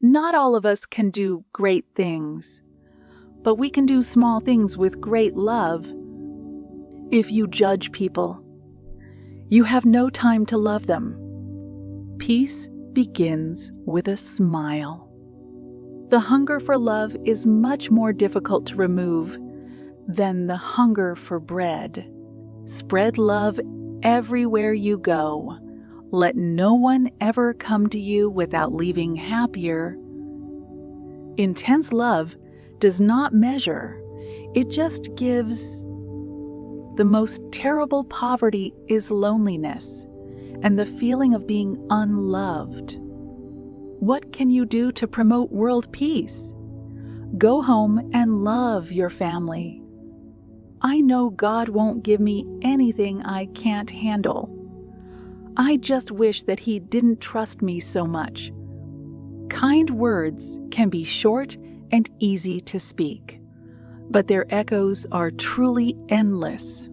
Not all of us can do great things, but we can do small things with great love. If you judge people, you have no time to love them. Peace begins with a smile. The hunger for love is much more difficult to remove than the hunger for bread. Spread love everywhere you go. Let no one ever come to you without leaving happier. Intense love does not measure, it just gives. The most terrible poverty is loneliness and the feeling of being unloved. What can you do to promote world peace? Go home and love your family. I know God won't give me anything I can't handle. I just wish that He didn't trust me so much. Kind words can be short and easy to speak, but their echoes are truly endless.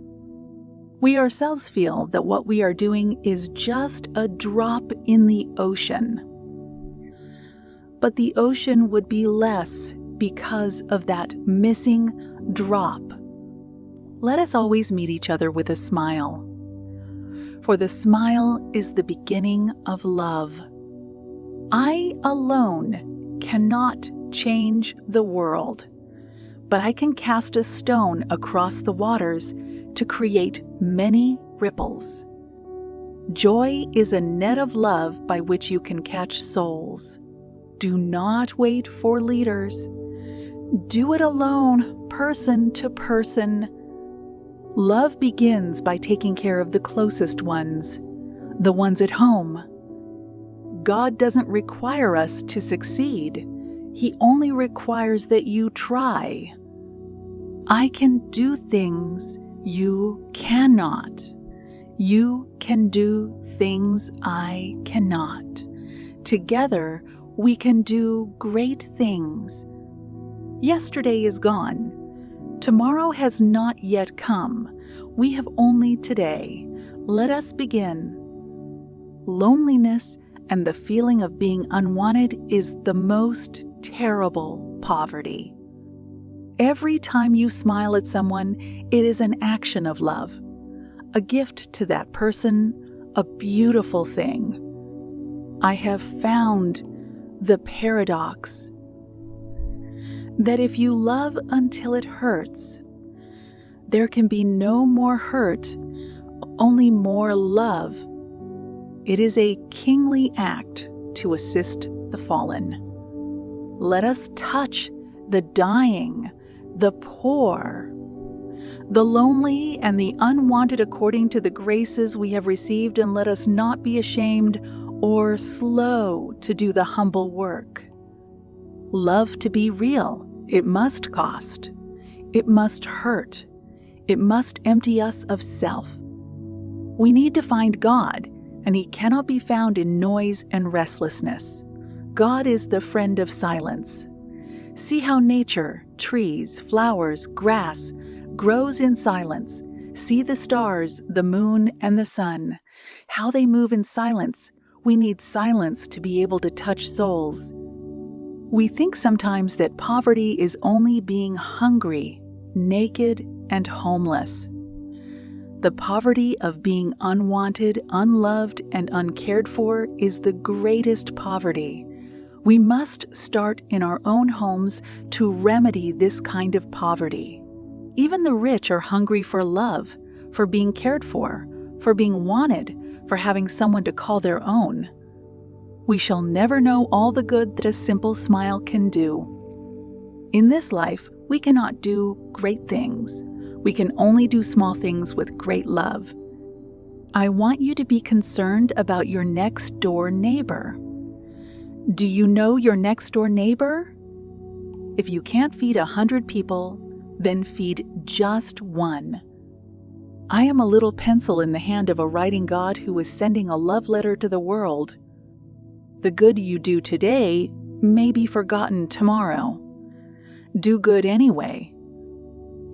We ourselves feel that what we are doing is just a drop in the ocean. But the ocean would be less because of that missing drop. Let us always meet each other with a smile, for the smile is the beginning of love. I alone cannot change the world, but I can cast a stone across the waters to create many ripples. Joy is a net of love by which you can catch souls. Do not wait for leaders. Do it alone, person to person. Love begins by taking care of the closest ones, the ones at home. God doesn't require us to succeed. He only requires that you try. I can do things you cannot. You can do things I cannot. Together, we can do great things. Yesterday is gone. Tomorrow has not yet come. We have only today. Let us begin. Loneliness and the feeling of being unwanted is the most terrible poverty. Every time you smile at someone, it is an action of love, a gift to that person, a beautiful thing. I have found the paradox that if you love until it hurts, there can be no more hurt, only more love. It is a kingly act to assist the fallen. Let us touch the dying, the poor, the lonely, and the unwanted according to the graces we have received, and let us not be ashamed or slow to do the humble work. Love to be real, it must cost. It must hurt. It must empty us of self. We need to find God, and He cannot be found in noise and restlessness. God is the friend of silence. See how nature, trees, flowers, grass, grows in silence. See the stars, the moon, and the sun, how they move in silence. We need silence to be able to touch souls. We think sometimes that poverty is only being hungry, naked, and homeless. The poverty of being unwanted, unloved, and uncared for is the greatest poverty. We must start in our own homes to remedy this kind of poverty. Even the rich are hungry for love, for being cared for being wanted, for having someone to call their own. We shall never know all the good that a simple smile can do. In this life, we cannot do great things. We can only do small things with great love. I want you to be concerned about your next door neighbor. Do you know your next door neighbor? If you can't feed 100 people, then feed just one. I am a little pencil in the hand of a writing God who is sending a love letter to the world. The good you do today may be forgotten tomorrow. Do good anyway.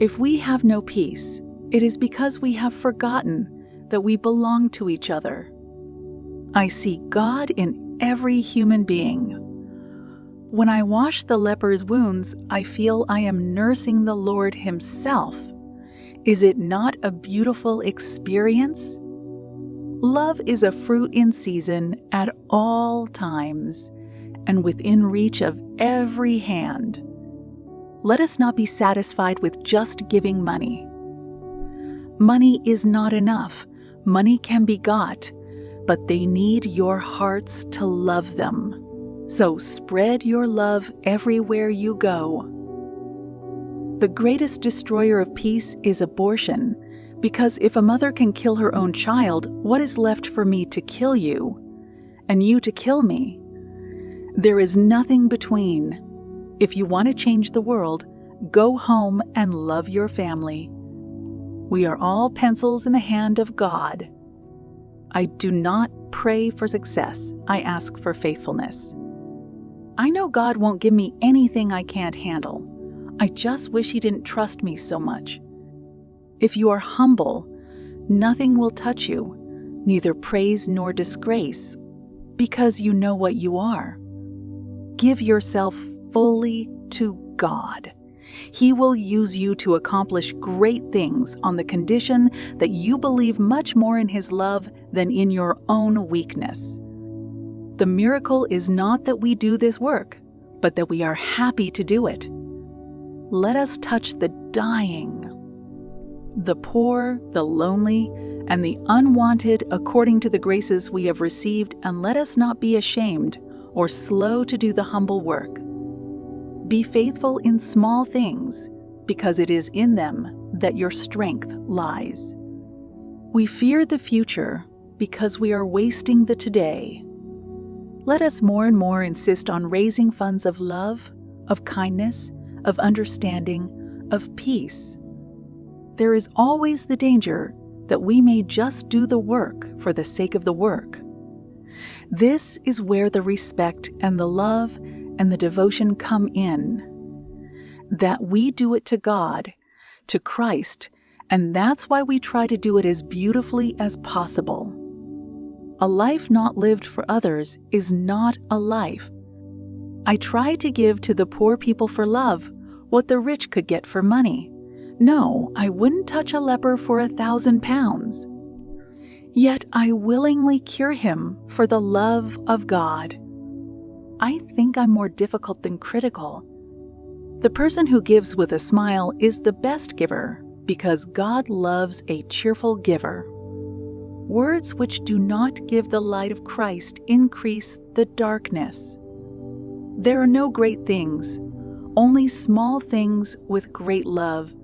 If we have no peace, it is because we have forgotten that we belong to each other. I see God in every human being. When I wash the leper's wounds, I feel I am nursing the Lord Himself. Is it not a beautiful experience? Love is a fruit in season at all times and within reach of every hand. Let us not be satisfied with just giving money. Money is not enough. Money can be got, but they need your hearts to love them. So spread your love everywhere you go. The greatest destroyer of peace is abortion, because if a mother can kill her own child, what is left for me to kill you, and you to kill me? There is nothing between. If you want to change the world, go home and love your family. We are all pencils in the hand of God. I do not pray for success. I ask for faithfulness. I know God won't give me anything I can't handle. I just wish He didn't trust me so much. If you are humble, nothing will touch you, neither praise nor disgrace, because you know what you are. Give yourself fully to God. He will use you to accomplish great things on the condition that you believe much more in His love than in your own weakness. The miracle is not that we do this work, but that we are happy to do it. Let us touch the dying, the poor, the lonely, and the unwanted according to the graces we have received, and let us not be ashamed or slow to do the humble work. Be faithful in small things, because it is in them that your strength lies. We fear the future because we are wasting the today. Let us more and more insist on raising funds of love, of kindness, of understanding, of peace. There is always the danger that we may just do the work for the sake of the work. This is where the respect and the love and the devotion come in. That we do it to God, to Christ, and that's why we try to do it as beautifully as possible. A life not lived for others is not a life. I try to give to the poor people for love what the rich could get for money. No, I wouldn't touch a leper for 1,000 pounds. Yet I willingly cure him for the love of God. I think I'm more difficult than critical. The person who gives with a smile is the best giver, because God loves a cheerful giver. Words which do not give the light of Christ increase the darkness. There are no great things, only small things with great love,